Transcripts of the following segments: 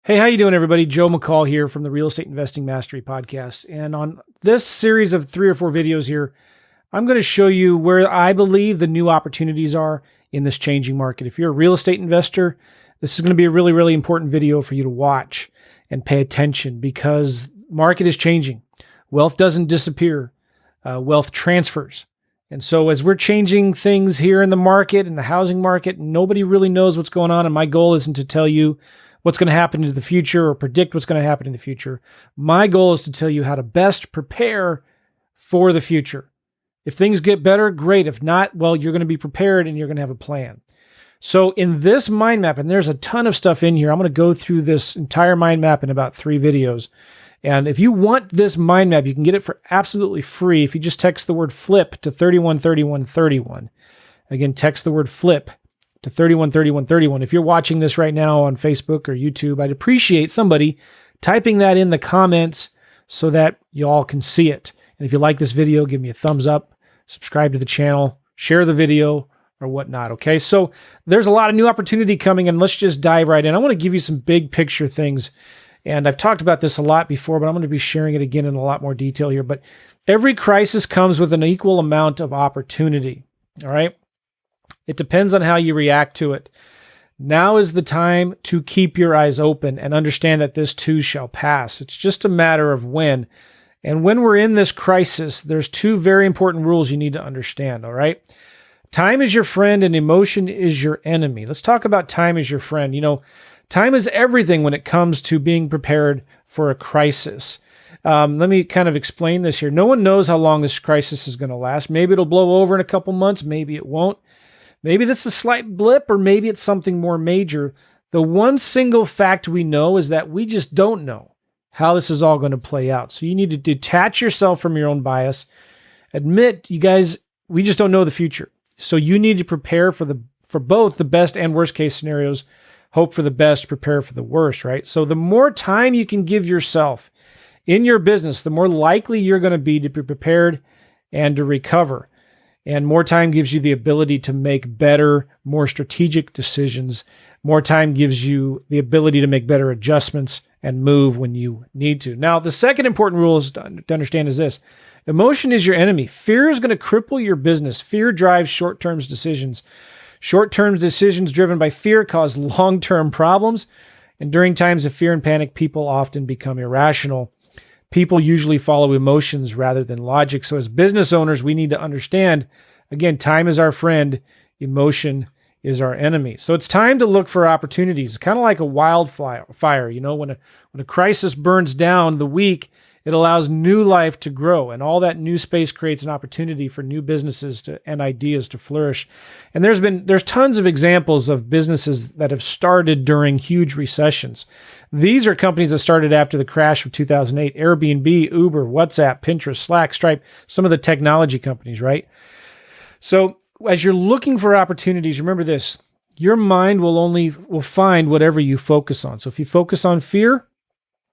Hey, how you doing, everybody? Joe McCall here from the Real Estate Investing Mastery Podcast. And on this series of 3 or 4 videos here, I'm going to show you where I believe the new opportunities are in this changing market. If you're a real estate investor, this is going to be a really, really important video for you to watch and pay attention because market is changing. Wealth doesn't disappear. Wealth transfers. And so as we're changing things here in the market, in the housing market, nobody really knows what's going on. And my goal isn't to tell you what's going to happen in the future or predict what's going to happen in the future. My goal is to tell you how to best prepare for the future. If things get better, great. If not, well, you're going to be prepared and you're going to have a plan. So in this mind map, and there's a ton of stuff in here, I'm going to go through this entire mind map in about 3 videos. And if you want this mind map, you can get it for absolutely free if you just text the word flip to 313131. Again, text the word flip to 313131. If you're watching this right now on Facebook or YouTube, I'd appreciate somebody typing that in the comments so that you all can see it. And if you like this video, give me a thumbs up, subscribe to the channel, share the video or whatnot. Okay. So there's a lot of new opportunity coming and let's just dive right in. I want to give you some big picture things. And I've talked about this a lot before, but I'm going to be sharing it again in a lot more detail here. But every crisis comes with an equal amount of opportunity. All right. It depends on how you react to it. Now is the time to keep your eyes open and understand that this too shall pass. It's just a matter of when. And when we're in this crisis, there's 2 very important rules you need to understand. All right. Time is your friend and emotion is your enemy. Let's talk about time as your friend. You know, time is everything when it comes to being prepared for a crisis. Let me kind of explain this here. No one knows how long this crisis is going to last. Maybe it'll blow over in a couple months. Maybe it won't. Maybe that's a slight blip, or maybe it's something more major. The one single fact we know is that we just don't know how this is all going to play out. So you need to detach yourself from your own bias. Admit, you guys, we just don't know the future. So you need to prepare for both the best and worst case scenarios. Hope for the best, prepare for the worst, right? So the more time you can give yourself in your business, the more likely you're going to be prepared and to recover. And more time gives you the ability to make better, more strategic decisions. More time gives you the ability to make better adjustments and move when you need to. Now, the second important rule is to understand is this. Emotion is your enemy. Fear is going to cripple your business. Fear drives short-term decisions. Short-term decisions driven by fear cause long-term problems. And during times of fear and panic, people often become irrational. People usually follow emotions rather than logic. So as business owners, we need to understand, again, time is our friend, emotion is our enemy. So it's time to look for opportunities, kind of like a wildfire. You know, when a crisis burns down the weak, it allows new life to grow, and all that new space creates an opportunity for new businesses and ideas to flourish. And there's tons of examples of businesses that have started during huge recessions. These are companies that started after the crash of 2008, Airbnb, Uber, WhatsApp, Pinterest, Slack, Stripe, some of the technology companies, right? So as you're looking for opportunities, remember this, your mind will find whatever you focus on. So if you focus on fear,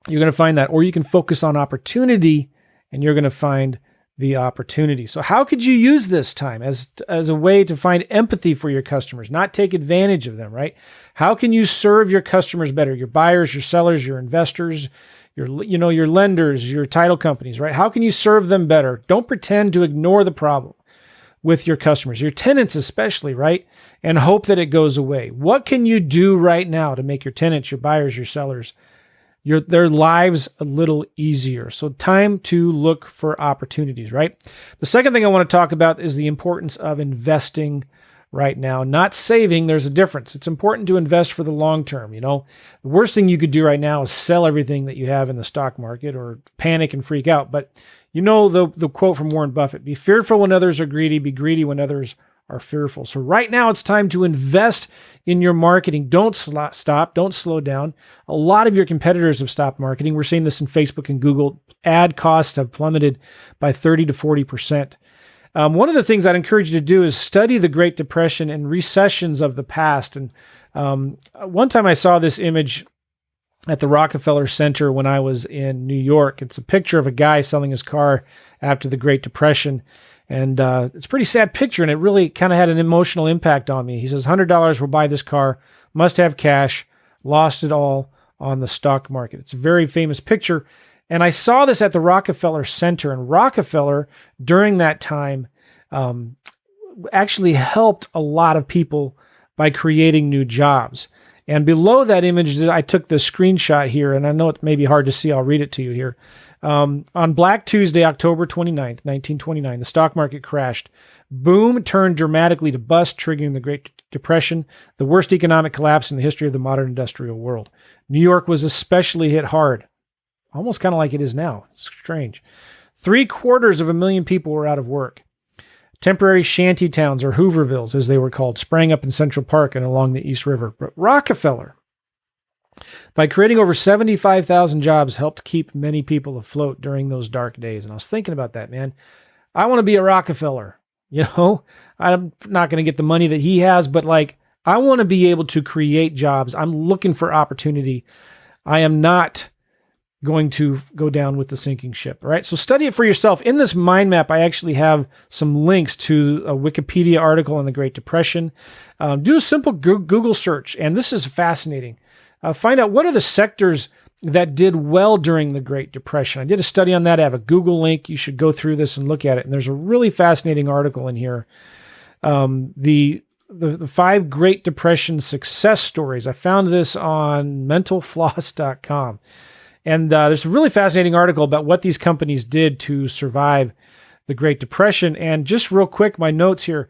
you're going to find that, or you can focus on opportunity and you're going to find the opportunity. So how could you use this time as a way to find empathy for your customers, not take advantage of them, right? How can you serve your customers better? Your buyers, your sellers, your investors, your lenders, your title companies, right? How can you serve them better? Don't pretend to ignore the problem with your customers, your tenants especially, right? And hope that it goes away. What can you do right now to make your tenants, your buyers, your sellers, their lives a little easier? So time to look for opportunities, right? The second thing I want to talk about is the importance of investing right now, not saving. There's a difference. It's important to invest for the long term. You know, the worst thing you could do right now is sell everything that you have in the stock market or panic and freak out. But you know, the quote from Warren Buffett, be fearful when others are greedy, be greedy when others are fearful. So right now it's time to invest in your marketing. Don't stop. Don't slow down. A lot of your competitors have stopped marketing. We're seeing this in Facebook and Google. Ad costs have plummeted by 30 to 40%. One of the things I'd encourage you to do is study the Great Depression and recessions of the past. And one time I saw this image at the Rockefeller Center when I was in New York. It's a picture of a guy selling his car after the Great Depression. And it's a pretty sad picture, and it really kind of had an emotional impact on me. He says, $100 will buy this car, must have cash, lost it all on the stock market. It's a very famous picture. And I saw this at the Rockefeller Center, and Rockefeller during that time actually helped a lot of people by creating new jobs. And below that image, I took the screenshot here, and I know it may be hard to see. I'll read it to you here. On Black Tuesday, October 29th, 1929, the stock market crashed. Boom turned dramatically to bust, triggering the Great Depression, the worst economic collapse in the history of the modern industrial world. New York was especially hit hard, almost kind of like it is now. It's strange. 750,000 people were out of work. Temporary shanty towns, or Hoovervilles, as they were called, sprang up in Central Park and along the East River. But Rockefeller, by creating over 75,000 jobs, helped keep many people afloat during those dark days. And I was thinking about that, man. I want to be a Rockefeller. I'm not going to get the money that he has, but I want to be able to create jobs. I'm looking for opportunity. I am not going to go down with the sinking ship. All right. So study it for yourself. In this mind map, I actually have some links to a Wikipedia article on the Great Depression. Do a simple Google search. And this is fascinating. Find out what are the sectors that did well during the Great Depression. I did a study on that. I have a Google link. You should go through this and look at it. And there's a really fascinating article in here. The 5 Great Depression success stories. I found this on mentalfloss.com. And there's a really fascinating article about what these companies did to survive the Great Depression. And just real quick, my notes here.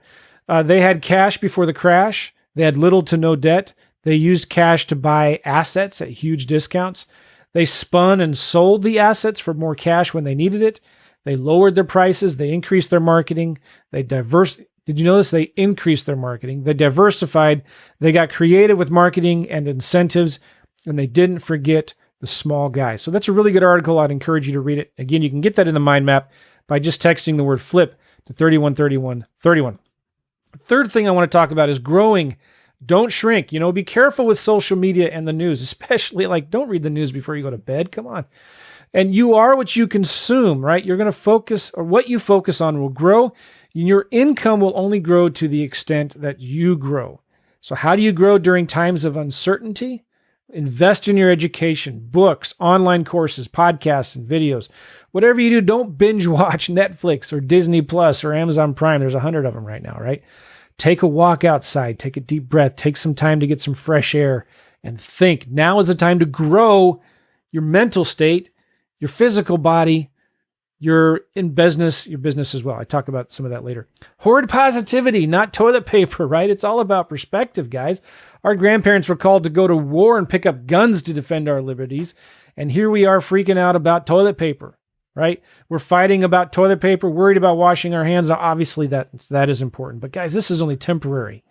They had cash before the crash. They had little to no debt. They used cash to buy assets at huge discounts. They spun and sold the assets for more cash when they needed it. They lowered their prices. They increased their marketing. Did you notice they increased their marketing? They diversified. They got creative with marketing and incentives, and they didn't forget the small guy. So that's a really good article. I'd encourage you to read it. Again, you can get that in the mind map by just texting the word flip to 313131. The third thing I want to talk about is growing. Don't shrink. Be careful with social media and the news, especially don't read the news before you go to bed. Come on. And you are what you consume, right? You're going to focus, or what you focus on will grow. Your income will only grow to the extent that you grow. So how do you grow during times of uncertainty? Invest in your education, books, online courses, podcasts, and videos. Whatever you do, don't binge watch Netflix or Disney Plus or Amazon Prime. There's 100 of them right now, right? Take a walk outside, take a deep breath, take some time to get some fresh air, and think. Now is the time to grow your mental state, your physical body, your business as well. I talk about some of that later. Hoard positivity, not toilet paper, right? It's all about perspective, guys. Our grandparents were called to go to war and pick up guns to defend our liberties. And here we are freaking out about toilet paper, right? We're fighting about toilet paper, worried about washing our hands. Now, obviously, that is important. But guys, this is only temporary.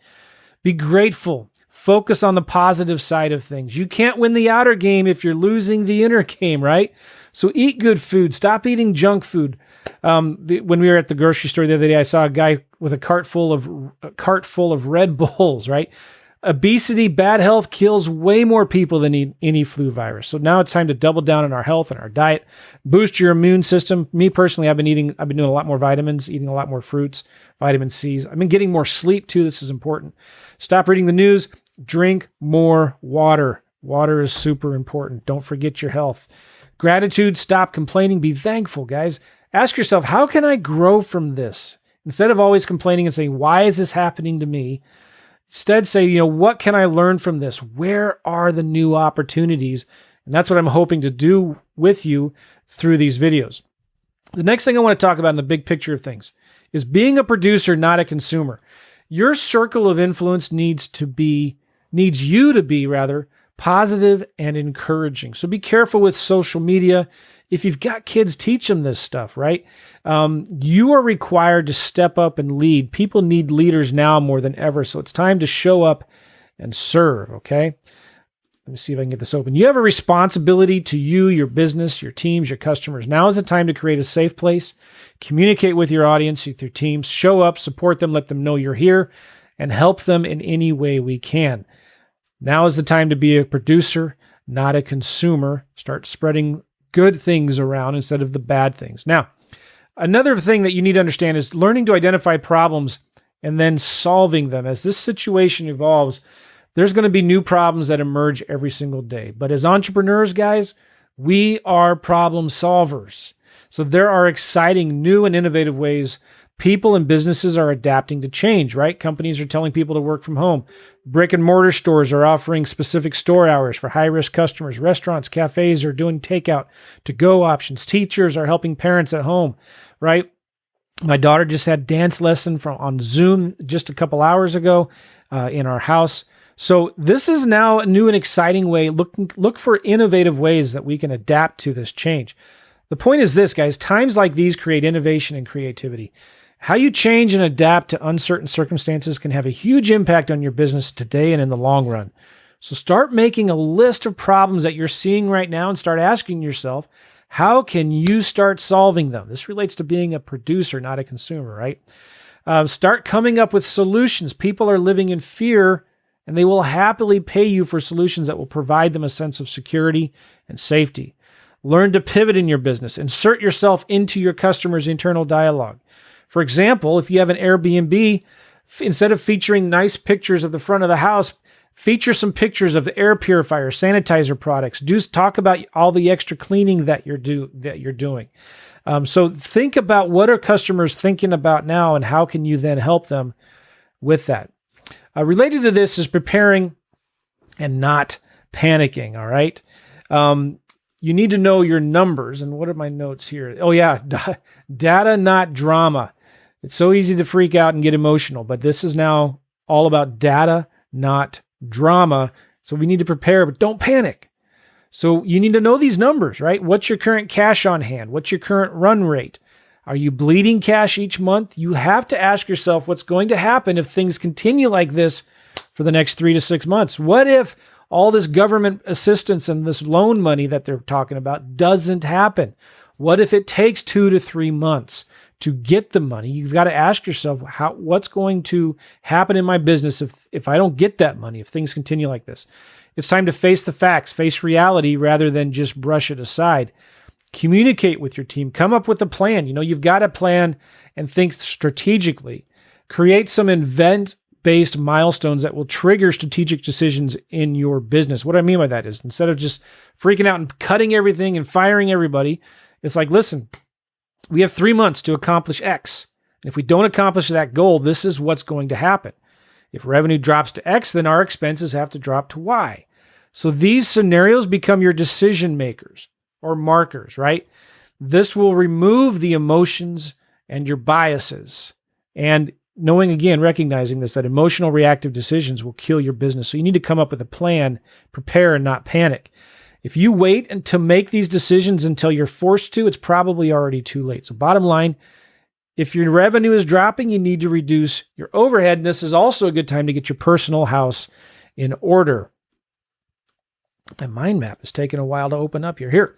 Be grateful. Focus on the positive side of things. You can't win the outer game if you're losing the inner game, right? So eat good food. Stop eating junk food. When we were at the grocery store the other day, I saw a guy with a cart full of Red Bulls, right? Obesity, bad health kills way more people than any flu virus. So now it's time to double down on our health and our diet, boost your immune system. Me personally, I've been doing a lot more vitamins, eating a lot more fruits, vitamin C's. I've been getting more sleep too. This is important. Stop reading the news. Drink more water. Water is super important. Don't forget your health. Gratitude. Stop complaining. Be thankful, guys. Ask yourself, how can I grow from this? Instead of always complaining and saying, why is this happening to me? Instead, say, what can I learn from this? Where are the new opportunities? And that's what I'm hoping to do with you through these videos. The next thing I want to talk about in the big picture of things is being a producer, not a consumer. Your circle of influence needs you to be positive and encouraging. So be careful with social media. If you've got kids, teach them this stuff, right? You are required to step up and lead. People need leaders now more than ever. So it's time to show up and serve, okay? Let me see if I can get this open. You have a responsibility to you, your business, your teams, your customers. Now is the time to create a safe place. Communicate with your audience, with your teams. Show up, support them, let them know you're here, and help them in any way we can. Now is the time to be a producer, not a consumer. Start spreading good things around instead of the bad things. Now, another thing that you need to understand is learning to identify problems and then solving them. As this situation evolves, There's going to be new problems that emerge every single day. But as entrepreneurs, guys, we are problem solvers. So there are exciting new and innovative ways people and businesses are adapting to change, right? Companies are telling people to work from home. Brick and mortar stores are offering specific store hours for high-risk customers. Restaurants, cafes are doing takeout, to-go options. Teachers are helping parents at home, right? My daughter just had dance lesson on Zoom just a couple hours ago in our house. So this is now a new and exciting way. Look for innovative ways that we can adapt to this change. The point is this, guys, times like these create innovation and creativity. How you change and adapt to uncertain circumstances can have a huge impact on your business today and in the long run. So start making a list of problems that you're seeing right now and start asking yourself, how can you start solving them? This relates to being a producer, not a consumer, right? Start coming up with solutions. People are living in fear, and they will happily pay you for solutions that will provide them a sense of security and safety. Learn to pivot in your business. Insert yourself into your customer's internal dialogue. For example, if you have an Airbnb, instead of featuring nice pictures of the front of the house, feature some pictures of the air purifier, sanitizer products. Talk about all the extra cleaning that you're doing. So think about what are customers thinking about now, and how can you then help them with that. Related to this is preparing and not panicking. All right. You need to know your numbers. And what are my notes here? Oh yeah. Data, not drama. It's so easy to freak out and get emotional, but this is now all about data, not drama. So we need to prepare, but don't panic. So you need to know these numbers, right? What's your current cash on hand? What's your current run rate? Are you bleeding cash each month? You have to ask yourself what's going to happen if things continue like this for the next 3 to 6 months. What if all this government assistance and this loan money that they're talking about doesn't happen? What if it takes 2 to 3 months to get the money? You've got to ask yourself, what's going to happen in my business if I don't get that money, if things continue like this? It's time to face the facts, face reality rather than just brush it aside. Communicate with your team. Come up with a plan. You've got to plan and think strategically. Create some event-based milestones that will trigger strategic decisions in your business. What I mean by that is, instead of just freaking out and cutting everything and firing everybody, it's like, listen, we have 3 months to accomplish X. And if we don't accomplish that goal, this is what's going to happen. If revenue drops to X, then our expenses have to drop to Y. So these scenarios become your decision makers or markers, right? This will remove the emotions and your biases. And knowing, again, recognizing this, that emotional reactive decisions will kill your business. So you need to come up with a plan, prepare, and not panic. If you wait and to make these decisions until you're forced to, it's probably already too late. So bottom line, if your revenue is dropping, you need to reduce your overhead. And this is also a good time to get your personal house in order. And Mindmap is taking a while to open up here.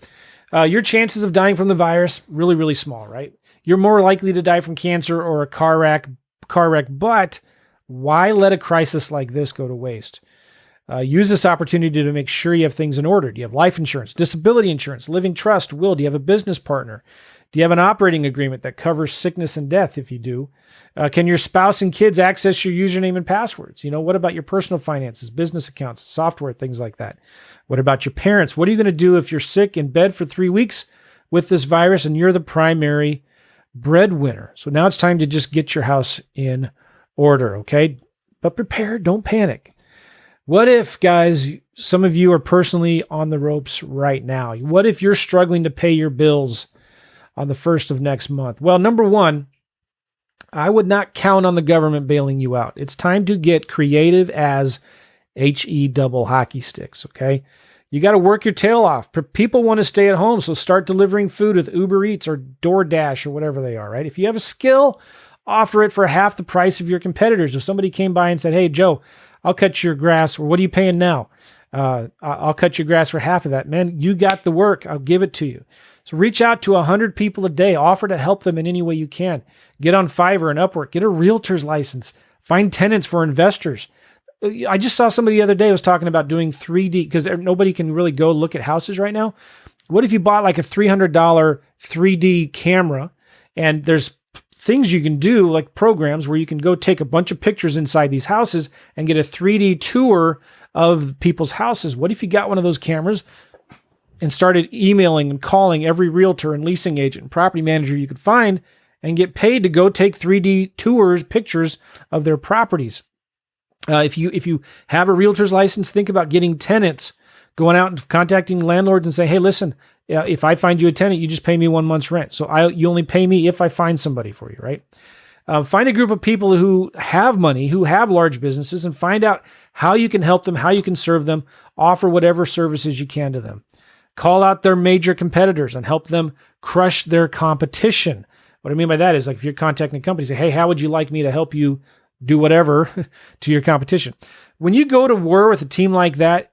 Your chances of dying from the virus, really, really small, right? You're more likely to die from cancer or a car wreck, but why let a crisis like this go to waste? Use this opportunity to make sure you have things in order. Do you have life insurance, disability insurance, living trust, will? Do you have a business partner? Do you have an operating agreement that covers sickness and death if you do? Can your spouse and kids access your username and passwords? What about your personal finances, business accounts, software, things like that? What about your parents? What are you going to do if you're sick in bed for 3 weeks with this virus and you're the primary breadwinner? So now it's time to just get your house in order, okay? But prepare, don't panic. What if, guys, some of you are personally on the ropes right now? What if you're struggling to pay your bills on the 1st of next month? Well, number one, I would not count on the government bailing you out. It's time to get creative as HE double hockey sticks, okay? You got to work your tail off. People want to stay at home, so start delivering food with Uber Eats or DoorDash or whatever they are, right? If you have a skill, offer it for half the price of your competitors. If somebody came by and said, hey, Joe, I'll cut your grass, or what are you paying now? I'll cut your grass for half of that. Man, you got the work. I'll give it to you. So reach out to 100 people a day. Offer to help them in any way you can. Get on Fiverr and Upwork. Get a realtor's license. Find tenants for investors. I just saw somebody the other day was talking about doing 3D, because nobody can really go look at houses right now. What if you bought like a $300 3D camera, and there's things you can do, like programs where you can go take a bunch of pictures inside these houses and get a 3D tour of people's houses. What if you got one of those cameras and started emailing and calling every realtor and leasing agent and property manager you could find and get paid to go take 3D tours, pictures of their properties? If you have a realtor's license, think about getting tenants, going out and contacting landlords and say, hey, listen, if I find you a tenant, you just pay me 1 month's rent. So you only pay me if I find somebody for you, right? Find a group of people who have money, who have large businesses, and find out how you can help them, how you can serve them, offer whatever services you can to them. Call out their major competitors and help them crush their competition. What I mean by that is, like, if you're contacting a company, say, hey, how would you like me to help you do whatever to your competition? When you go to war with a team like that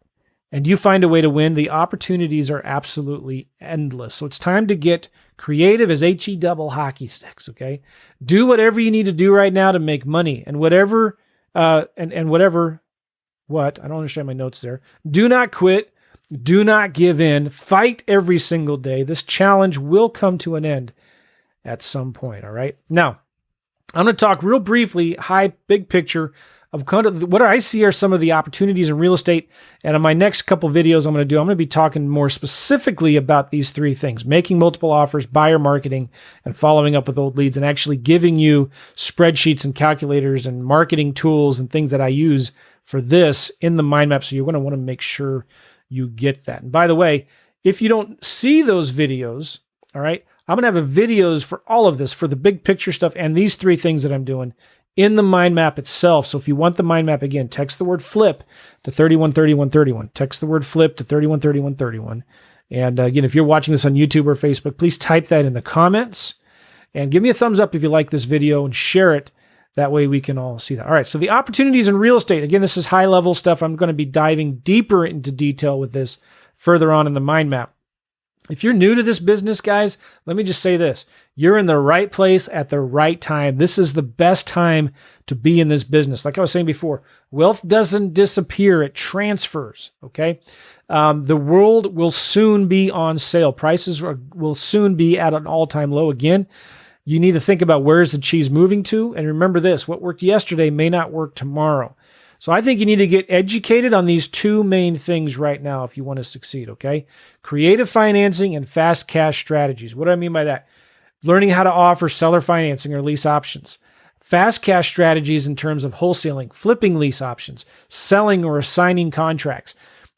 and you find a way to win, the opportunities are absolutely endless. So it's time to get creative as HE double hockey sticks, okay? Do whatever you need to do right now to make money, and whatever, I don't understand my notes there. Do not quit. Do not give in. Fight every single day. This challenge will come to an end at some point, all right? Now, I'm going to talk real briefly, big picture of kind of what I see are some of the opportunities in real estate. And in my next couple videos I'm going to be talking more specifically about these three things: making multiple offers, buyer marketing, and following up with old leads, and actually giving you spreadsheets and calculators and marketing tools and things that I use for this in the Mindmap. So you're going to want to make sure you get that. And by the way, if you don't see those videos, all right, I'm going to have videos for all of this, for the big picture stuff and these three things that I'm doing in the mind map itself. So if you want the mind map, again, text the word flip to 313131. Text the word flip to 313131. And again, if you're watching this on YouTube or Facebook, please type that in the comments and give me a thumbs up if you like this video and share it. That way we can all see that. All right, so the opportunities in real estate. Again, this is high-level stuff. I'm going to be diving deeper into detail with this further on in the mind map. If you're new to this business, guys, let me just say this. You're in the right place at the right time. This is the best time to be in this business. Like I was saying before, wealth doesn't disappear. It transfers, okay? The world will soon be on sale. Prices will soon be at an all-time low again. You need to think about where's the cheese moving to. And remember this, what worked yesterday may not work tomorrow. So I think you need to get educated on these two main things right now if you want to succeed, okay? Creative financing and fast cash strategies. What do I mean by that? Learning how to offer seller financing or lease options. Fast cash strategies in terms of wholesaling, flipping lease options, selling or assigning contracts.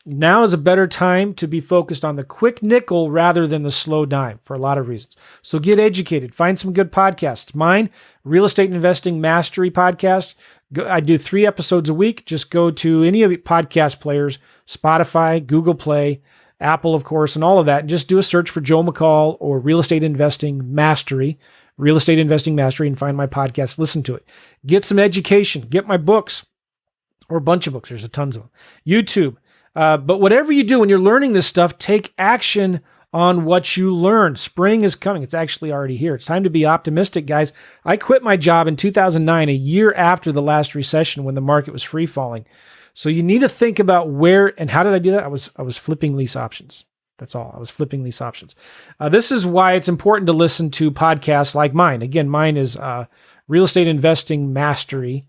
Now is a better time to be focused on the quick nickel rather than the slow dime for a lot of reasons. So get educated. Find some good podcasts. Mine, Real Estate Investing Mastery podcast. I do 3 episodes a week. Just go to any of the podcast players, Spotify, Google Play, Apple, of course, and all of that. And just do a search for Joe McCall or Real Estate Investing Mastery, Real Estate Investing Mastery, and find my podcast. Listen to it. Get some education. Get my books, or a bunch of books. There's tons of them. YouTube. But whatever you do when you're learning this stuff, take action on what you learn. Spring is coming. It's actually already here. It's time to be optimistic, guys. I quit my job in 2009, a year after the last recession when the market was free falling. So you need to think about where and how did I do that? I was flipping lease options. That's all. I was flipping lease options. This is why it's important to listen to podcasts like mine. Again, mine is Real Estate Investing Mastery.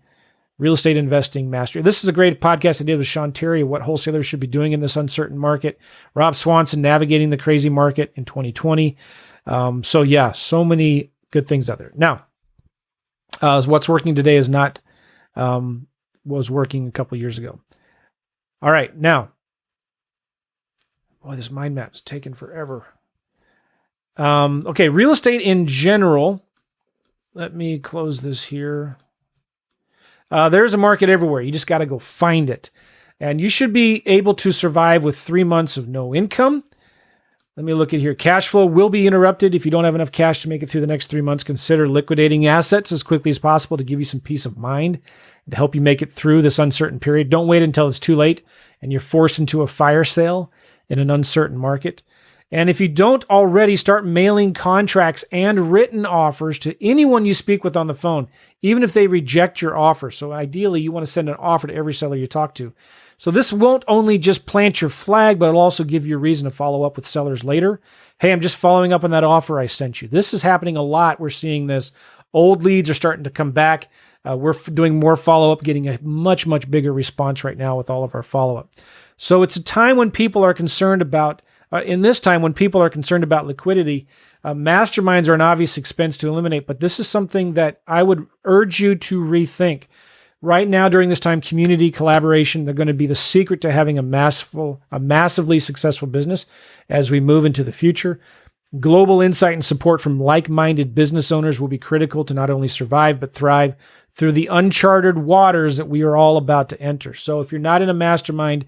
Real Estate Investing Mastery. This is a great podcast I did with Sean Terry, what wholesalers should be doing in this uncertain market. Rob Swanson, navigating the crazy market in 2020. So yeah, so many good things out there. Now, what's working today is not was working a couple years ago. All right, now, boy, this mind map's taken forever. Okay, real estate in general. Let me close this here. There's a market everywhere. You just got to go find it. And you should be able to survive with 3 months of no income. Let me look at here. Cash flow will be interrupted. If you don't have enough cash to make it through the next 3 months, consider liquidating assets as quickly as possible to give you some peace of mind and to help you make it through this uncertain period. Don't wait until it's too late and you're forced into a fire sale in an uncertain market. And if you don't already, start mailing contracts and written offers to anyone you speak with on the phone, even if they reject your offer. So ideally, you want to send an offer to every seller you talk to. So this won't only just plant your flag, but it'll also give you a reason to follow up with sellers later. Hey, I'm just following up on that offer I sent you. This is happening a lot. We're seeing this Old leads are starting to come back. We're doing more follow-up, getting a much, much bigger response right now with all of our follow-up. So it's a time when people are concerned about, in this time when people are concerned about liquidity, masterminds are an obvious expense to eliminate, but this is something that I would urge you to rethink. Right now, during this time, community collaboration, they're going to be the secret to having a massively successful business as we move into the future. Global insight and support from like-minded business owners will be critical to not only survive, but thrive through the uncharted waters that we are all about to enter. So if you're not in a mastermind,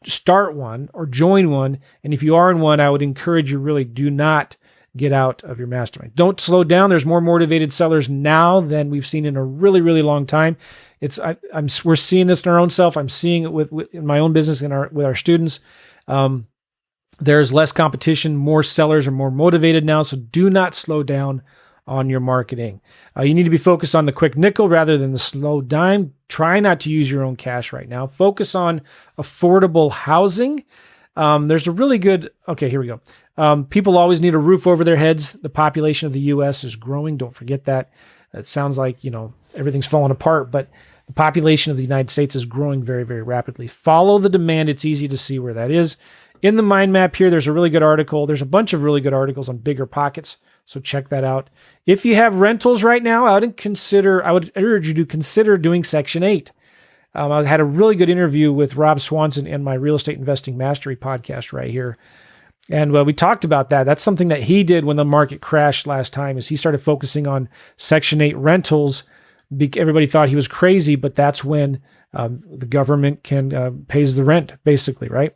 start one or join one. And if you are in one, I would encourage you, really do not get out of your mastermind. Don't slow down. There's more motivated sellers now than we've seen in a really, really long time. We're seeing this in our own self. I'm seeing it in my own business and with our students. There's less competition. More sellers are more motivated now. So do not slow down on your marketing. You need to be focused on the quick nickel rather than the slow dime. Try not to use your own cash right now. Focus on affordable housing. There's a really good, okay, here we go. People always need a roof over their heads. The population of the U.S. is growing. Don't forget that. It sounds like, everything's falling apart, but the population of the United States is growing very, very rapidly. Follow the demand. It's easy to see where that is. In the mind map here, there's a really good article. There's a bunch of really good articles on bigger pockets, so check that out. If you have rentals right now, I would urge you to consider doing Section 8. I had a really good interview with Rob Swanson in my Real Estate Investing Mastery podcast right here. And we talked about that. That's something that he did when the market crashed last time, is he started focusing on Section 8 rentals. Everybody thought he was crazy, but that's when the government pays the rent, basically, right?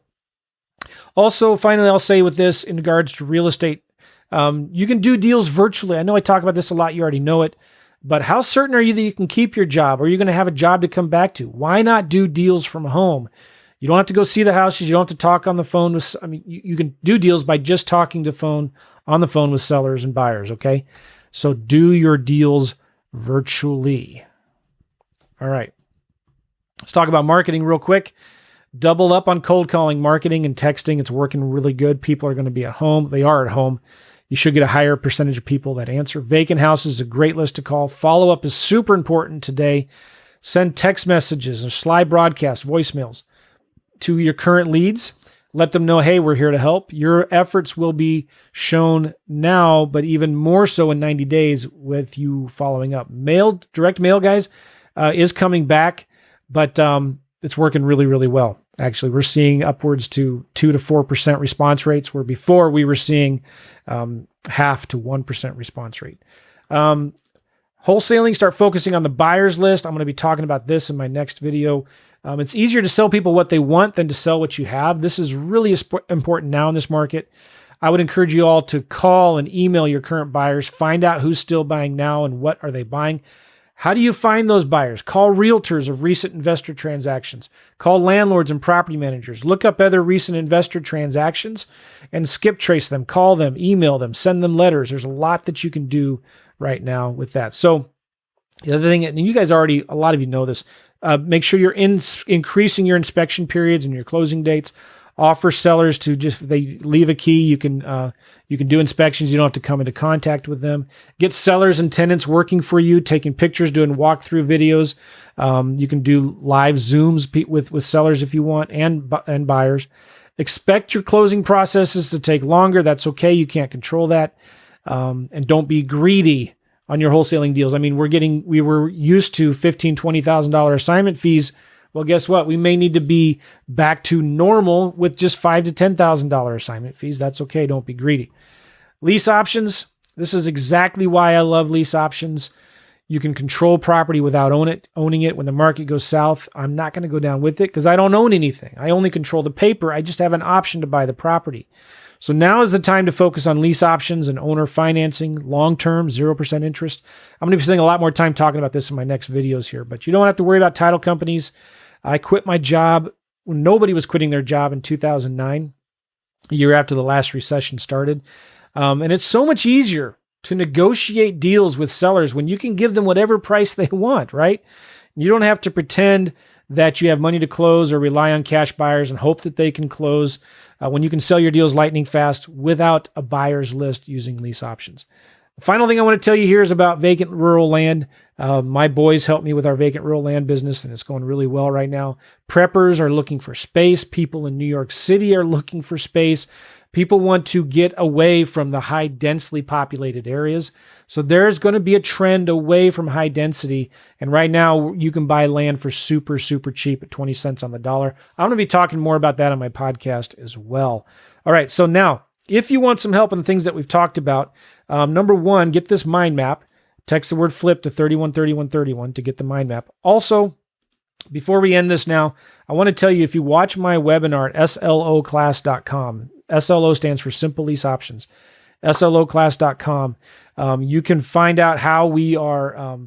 Also, finally, I'll say with this in regards to real estate, you can do deals virtually. I know I talk about this a lot. You already know it. But how certain are you that you can keep your job? Or are you going to have a job to come back to? Why not do deals from home? You don't have to go see the houses. You don't have to talk on the phone you can do deals by just talking on the phone with sellers and buyers, okay? So do your deals virtually. All right. Let's talk about marketing real quick. Double up on cold calling, marketing, and texting. It's working really good. People are going to be at home. They are at home. You should get a higher percentage of people that answer. Vacant houses is a great list to call. Follow-up is super important today. Send text messages or slide broadcast, voicemails to your current leads. Let them know, hey, we're here to help. Your efforts will be shown now, but even more so in 90 days with you following up. Direct mail, guys, is coming back, but it's working really, really well. Actually, we're seeing upwards to 2 to 4% response rates, where before we were seeing 0.5 to 1% response rate. Wholesaling, start focusing on the buyer's list. I'm going to be talking about this in my next video. It's easier to sell people what they want than to sell what you have. This is really important now in this market. I would encourage you all to call and email your current buyers. Find out who's still buying now and what are they buying. How do you find those buyers? Call realtors of recent investor transactions. Call landlords and property managers. Look up other recent investor transactions and skip trace them. Call them, email them, send them letters. There's a lot that you can do right now with that. So the other thing, and you guys already, a lot of you know this, make sure you're increasing your inspection periods and your closing dates. Offer sellers to if they leave a key, you can do inspections. You don't have to come into contact with them. Get sellers and tenants working for you, taking pictures, doing walkthrough videos. You can do live Zooms with sellers if you want, and buyers. Expect your closing processes to take longer. That's okay. You can't control that. And don't be greedy on your wholesaling deals. I mean, we were used to $15,000, $20,000 assignment fees. Well, guess what? We may need to be back to normal with just $5,000 to $10,000 assignment fees. That's okay. Don't be greedy. Lease options. This is exactly why I love lease options. You can control property without owning it. When the market goes south, I'm not going to go down with it because I don't own anything. I only control the paper. I just have an option to buy the property. So now is the time to focus on lease options and owner financing, long-term, 0% interest. I'm going to be spending a lot more time talking about this in my next videos here, but you don't have to worry about title companies. I quit my job when nobody was quitting their job in 2009, a year after the last recession started. And it's so much easier to negotiate deals with sellers when you can give them whatever price they want, right? You don't have to pretend that you have money to close or rely on cash buyers and hope that they can close when you can sell your deals lightning fast without a buyer's list using lease options. Final thing I want to tell you here is about vacant rural land. My boys helped me with our vacant rural land business, and it's going really well right now. Preppers are looking for space. People in New York City are looking for space. People want to get away from the high densely populated areas. So there's going to be a trend away from high density. And right now you can buy land for super, super cheap at 20 cents on the dollar. I'm going to be talking more about that on my podcast as well. All right. So now, if you want some help on the things that we've talked about, number one, get this mind map. Text the word flip to 313131 to get the mind map. Also, before we end this now, I want to tell you, if you watch my webinar at sloclass.com, SLO stands for Simple Lease Options, sloclass.com, you can find out how we are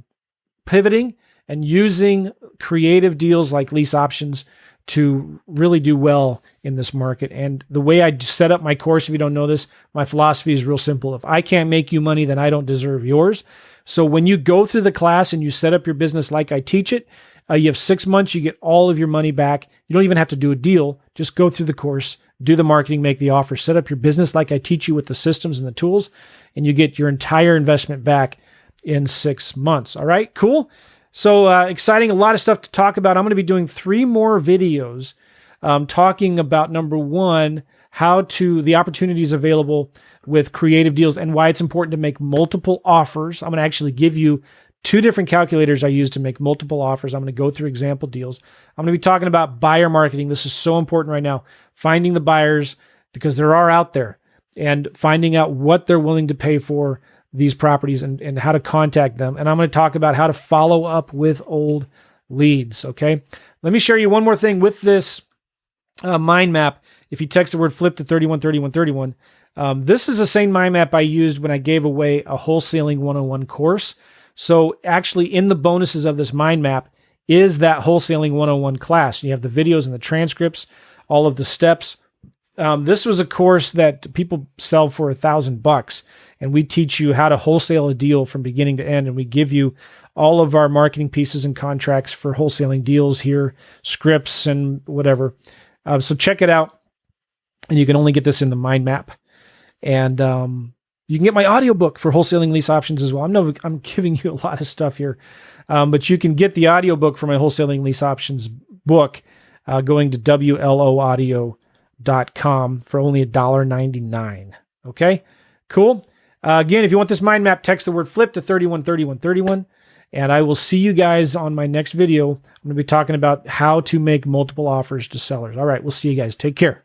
pivoting and using creative deals like lease options to really do well in this market. And the way I set up my course, if you don't know this, my philosophy is real simple. If I can't make you money, then I don't deserve yours. So when you go through the class and you set up your business like I teach it, you have 6 months, you get all of your money back. You don't even have to do a deal. Just go through the course, do the marketing, make the offer, set up your business like I teach you with the systems and the tools, and you get your entire investment back in 6 months. All right, cool. So exciting, a lot of stuff to talk about. I'm going to be doing 3 more videos talking about, number one, the opportunities available with creative deals and why it's important to make multiple offers. I'm going to actually give you 2 different calculators I use to make multiple offers. I'm going to go through example deals. I'm going to be talking about buyer marketing. This is so important right now. Finding the buyers, because there are out there, and finding out what they're willing to pay for these properties and how to contact them. And I'm going to talk about how to follow up with old leads. Okay. Let me share you one more thing with this mind map. If you text the word flip to 313131, this is the same mind map I used when I gave away a wholesaling 101 course. So actually in the bonuses of this mind map is that wholesaling 101 class. You have the videos and the transcripts, all of the steps. This was a course that people sell for $1,000, and we teach you how to wholesale a deal from beginning to end. And we give you all of our marketing pieces and contracts for wholesaling deals here, scripts and whatever. So check it out. And you can only get this in the mind map. And you can get my audiobook for wholesaling lease options as well. I'm giving you a lot of stuff here, but you can get the audiobook for my wholesaling lease options book going to WLOaudio.com for only $1.99. Okay, cool. Again, if you want this mind map, text the word flip to 313131, and I will see you guys on my next video. I'm going to be talking about how to make multiple offers to sellers. All right, we'll see you guys. Take care.